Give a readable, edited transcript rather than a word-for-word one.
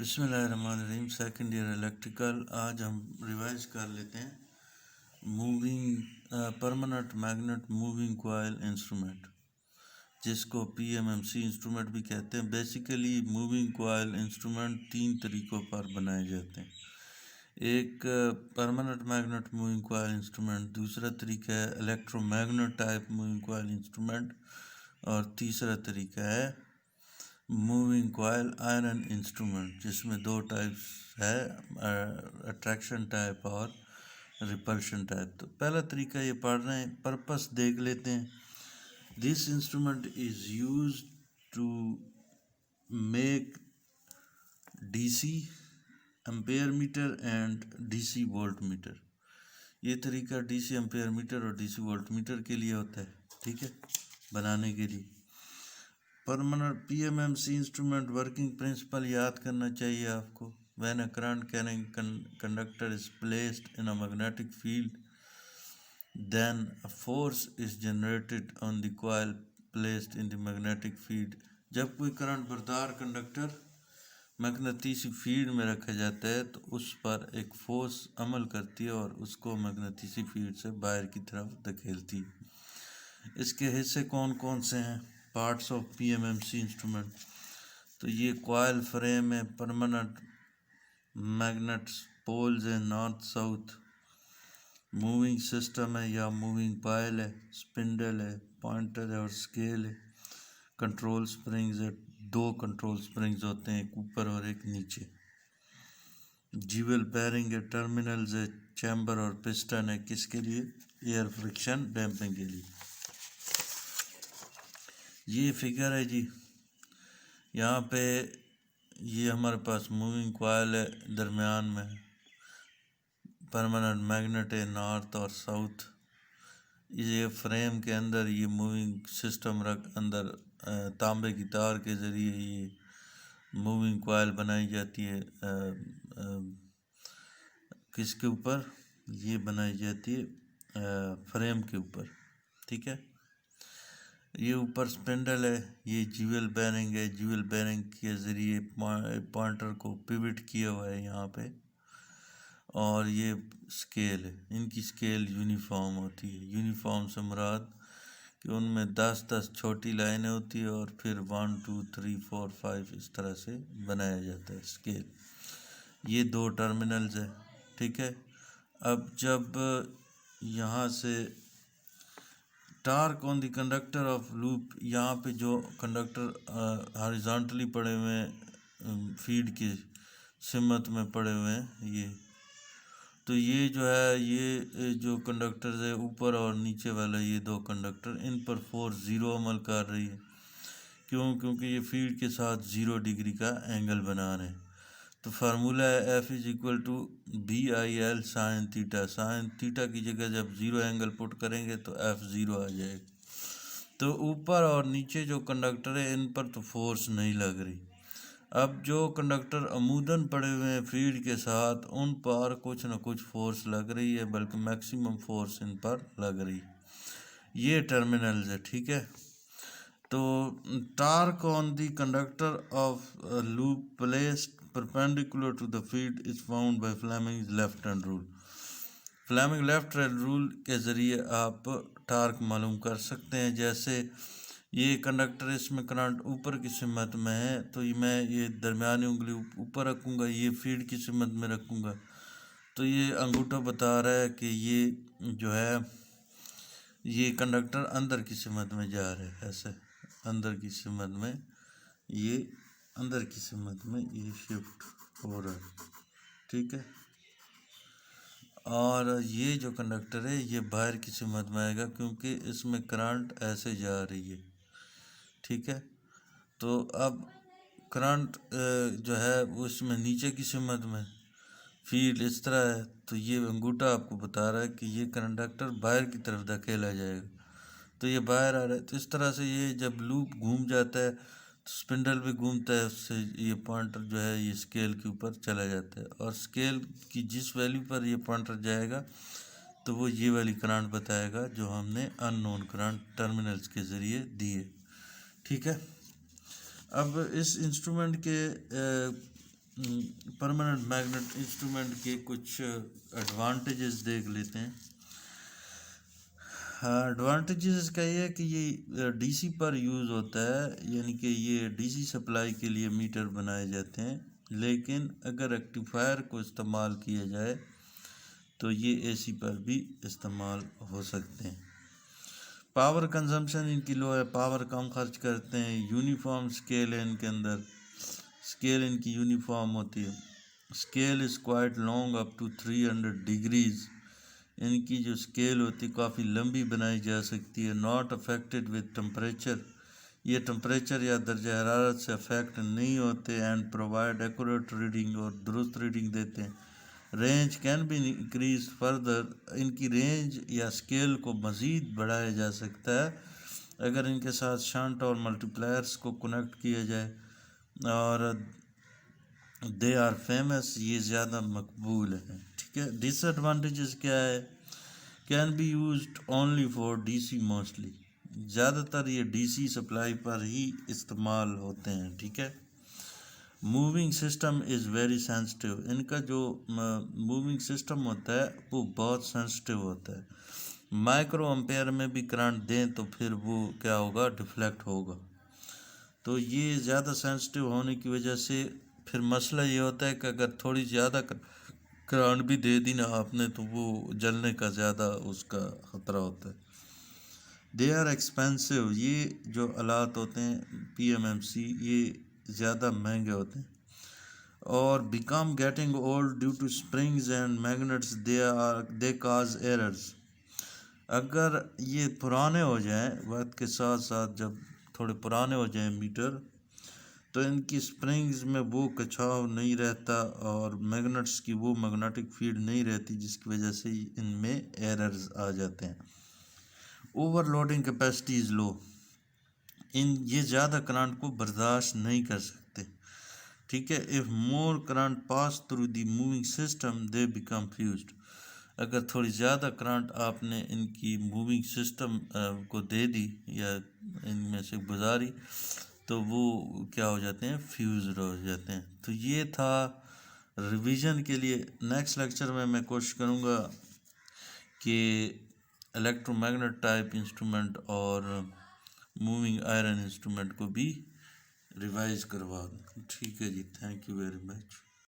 بسم اللہ الرحمن الرحیم. Second year electrical. آج ہم ریوائز کر لیتے ہیں moving permanent magnet moving coil instrument, جس کو PMMC انسٹرومنٹ بھی کہتے ہیں. بیسیکلی موونگ کوائل انسٹرومنٹ تین طریقوں پر بنائے جاتے ہیں. ایک permanent magnet moving coil instrument, دوسرا طریقہ ہے electromagnet type moving coil instrument, اور تیسرا طریقہ ہے موونگ کوائل آئرن انسٹرومنٹ، جس میں دو ٹائپس ہے، اٹریکشن ٹائپ اور ریپلشن ٹائپ. تو پہلا طریقہ یہ پڑھ رہے ہیں، پرپس دیکھ لیتے ہیں. This instrument is used to make DC ampere meter and DC volt meter. یہ طریقہ DC امپیئر میٹر اور DC وولٹ میٹر کے لیے ہوتا ہے، ٹھیک ہے، بنانے کے لیے. Permanent PMMC instrument working principle یاد کرنا چاہیے آپ کو. When a current carrying conductor is placed in a magnetic field then a force is generated on the coil placed in the magnetic field. جب کوئی کرنٹ بردار کنڈکٹر مقناطیسی فیلڈ میں رکھا جاتا ہے تو اس پر ایک فورس عمل کرتی ہے اور اس کو مقناطیسی فیلڈ سے باہر کی طرف دھکیلتی ہے. اس کے حصے کون کون سے ہیں؟ Parts of PMMC instrument. تو یہ کوائل فریم ہے، پرماننٹ میگنیٹس پولز ہیں نارتھ ساؤتھ، موونگ سسٹم ہے یا موونگ پائل ہے، سپنڈل ہے، پوائنٹر ہے اور اسکیل ہے. کنٹرول سپرنگز ہے، دو کنٹرول سپرنگز ہوتے ہیں، ایک اوپر اور ایک نیچے. جیول بیرنگ ہے، ٹرمینلز ہے، چیمبر اور پسٹن ہے. کس کے لیے؟ ایئر فرکشن ڈیمپنگ کے لیے. یہ فگر ہے جی، یہاں پہ یہ ہمارے پاس موونگ کوائل ہے، درمیان میں پرماننٹ میگنیٹ ہے نارتھ اور ساؤتھ. یہ فریم کے اندر یہ موونگ سسٹم اندر تانبے کی تار کے ذریعے یہ موونگ کوائل بنائی جاتی ہے. کس کے اوپر؟ یہ بنائی جاتی ہے فریم کے اوپر، ٹھیک ہے. یہ اوپر سپنڈل ہے، یہ جیول بیرنگ ہے، جیول بیرنگ کے ذریعے پوائنٹر کو پیوٹ کیا ہوا ہے یہاں پہ، اور یہ اسکیل ہے. ان کی اسکیل یونیفارم ہوتی ہے. یونیفارم سے مراد کہ ان میں 10 چھوٹی لائنیں ہوتی ہیں اور پھر 1 2 3 4 5 اس طرح سے بنایا جاتا ہے اسکیل. یہ دو ٹرمینلز ہیں، ٹھیک ہے. اب جب یہاں سے talk on the conductor of loop, یہاں پہ جو کنڈکٹر ہاریزونٹلی پڑے ہوئے ہیں، فیڈ کی سمت میں پڑے ہوئے ہیں، یہ تو یہ جو ہے یہ جو کنڈکٹرز ہے اوپر اور نیچے والا، یہ دو کنڈکٹر، ان پر فورس 0 عمل کر رہی ہے. کیونکہ یہ فیلڈ کے ساتھ 0 ڈگری کا اینگل بنا رہے ہیں. تو فارمولہ ہے F = BIL sine theta. Sine theta کی جگہ جب 0 اینگل پٹ کریں گے تو F 0 آ جائے گا. تو اوپر اور نیچے جو کنڈکٹر ہے ان پر تو فورس نہیں لگ رہی. اب جو کنڈکٹر عموداً پڑے ہوئے ہیں فیلڈ کے ساتھ، ان پر کچھ نہ کچھ فورس لگ رہی ہے، بلکہ میکسیمم فورس ان پر لگ رہی ہے. یہ ٹرمینلز ہے، ٹھیک ہے. تو talk on the conductor of loop placed perpendicular to the field is found by Fleming's left hand rule. Fleming left hand rule کے ذریعے آپ ٹارک معلوم کر سکتے ہیں. جیسے یہ کنڈکٹر، اس میں کرنٹ اوپر کی سمت میں ہے تو میں یہ درمیانی انگلی اوپر رکھوں گا، یہ فیڈ کی سمت میں رکھوں گا، تو یہ انگوٹھا بتا رہا ہے کہ یہ جو ہے یہ کنڈکٹر اندر کی سمت میں جا رہا ہے، ایسے اندر کی سمت میں، یہ اندر کی سمت میں یہ شفٹ ہو رہا ہے، ٹھیک ہے. اور یہ جو کنڈکٹر ہے یہ باہر کی سمت میں آئے گا کیونکہ اس میں کرنٹ ایسے جا رہی ہے، ٹھیک ہے. تو اب کرنٹ جو ہے وہ اس میں نیچے کی سمت میں، فیلڈ اس طرح ہے، تو یہ انگوٹھا آپ کو بتا رہا ہے کہ یہ کنڈکٹر باہر کی طرف دھکیلا جائے گا، تو یہ باہر آ رہا ہے. تو اس طرح سے یہ جب لوپ گھوم جاتا ہے تو اسپنڈل بھی گھومتا ہے، اس سے یہ پوائنٹر جو ہے یہ اسکیل کے اوپر چلا جاتا ہے، اور اسکیل کی جس ویلیو پر یہ پوائنٹر جائے گا تو وہ یہ والی کرنٹ بتائے گا جو ہم نے ان نون کرنٹ ٹرمینلز کے ذریعے دیے، ٹھیک ہے. اب اس انسٹرومنٹ کے پرماننٹ میگنیٹ انسٹرومنٹ کے کچھ ایڈوانٹیجز دیکھ لیتے ہیں. ایڈوانٹیجز کا یہ ہے کہ یہ ڈی سی پر یوز ہوتا ہے، یعنی کہ یہ ڈی سی سپلائی کے لیے میٹر بنائے جاتے ہیں، لیکن اگر ریکٹیفائر کو استعمال کیا جائے تو یہ اے سی پر بھی استعمال ہو سکتے ہیں. پاور کنزمپشن ان کی لو ہے، پاور کم خرچ کرتے ہیں. یونیفارم اسکیل ہے ان کے اندر، اسکیل ان کی یونیفارم ہوتی ہے. Scale is quite long up to 300 degrees, ان کی جو اسکیل ہوتی ہے کافی لمبی بنائی جا سکتی ہے. ناٹ افیکٹڈ وتھ ٹمپریچر، یہ ٹمپریچر یا درجہ حرارت سے افیکٹ نہیں ہوتے. اینڈ پرووائڈ ایکوریٹ ریڈنگ، اور درست ریڈنگ دیتے ہیں. Range can be increase further, ان کی رینج یا اسکیل کو مزید بڑھایا جا سکتا ہے اگر ان کے ساتھ شنٹ اور ملٹی پلائرس کو کنیکٹ کیا جائے. اور دے آر فیمس، یہ زیادہ مقبول ہیں. ٹھیک ہے. ڈس ایڈوانٹیجز کیا ہے؟ Can be used only for D C mostly, زیادہ تر یہ ڈی سی سپلائی پر ہی استعمال ہوتے ہیں. ٹھیک ہے. Moving system is very sensitive, ان کا جو موونگ سسٹم ہوتا ہے وہ بہت سینسٹیو ہوتا ہے. مائکرو امپیئر میں بھی کرنٹ دیں تو پھر وہ کیا ہوگا، ڈیفلیکٹ ہوگا. تو یہ زیادہ سینسٹیو ہونے کی وجہ سے پھر مسئلہ یہ ہوتا ہے کہ اگر تھوڑی زیادہ کرنٹ بھی دے دی نا آپ نے تو وہ جلنے کا زیادہ اس کا خطرہ ہوتا ہے. دے آر ایکسپینسو، یہ جو آلات ہوتے ہیں پی ایم ایم سی یہ زیادہ مہنگے ہوتے ہیں. اور become getting old due to springs and magnets they cause errors, اگر یہ پرانے ہو جائیں وقت کے ساتھ ساتھ، جب تھوڑے پرانے ہو جائیں میٹر، تو ان کی اسپرنگز میں وہ کچھاؤ نہیں رہتا اور میگنیٹس کی وہ میگنیٹک فیلڈ نہیں رہتی، جس کی وجہ سے ان میں ایررز آ جاتے ہیں. اوور لوڈنگ کیپیسٹی از لو، یہ زیادہ کرنٹ کو برداشت نہیں کر سکتے. ٹھیک ہے. If more current pass through the moving system they become fused, اگر تھوڑی زیادہ کرنٹ آپ نے ان کی موونگ سسٹم کو دے دی یا ان میں سے گزاری تو وہ کیا ہو جاتے ہیں، فیوزڈ ہو جاتے ہیں. تو یہ تھا ریویژن کے لیے. نیکسٹ لیکچر میں کوشش کروں گا کہ الیکٹرو میگنیٹ ٹائپ انسٹرومنٹ اور موونگ آئرن انسٹرومنٹ کو بھی ریوائز کروا دوں. ٹھیک ہے جی، تھینک یو ویری مچ.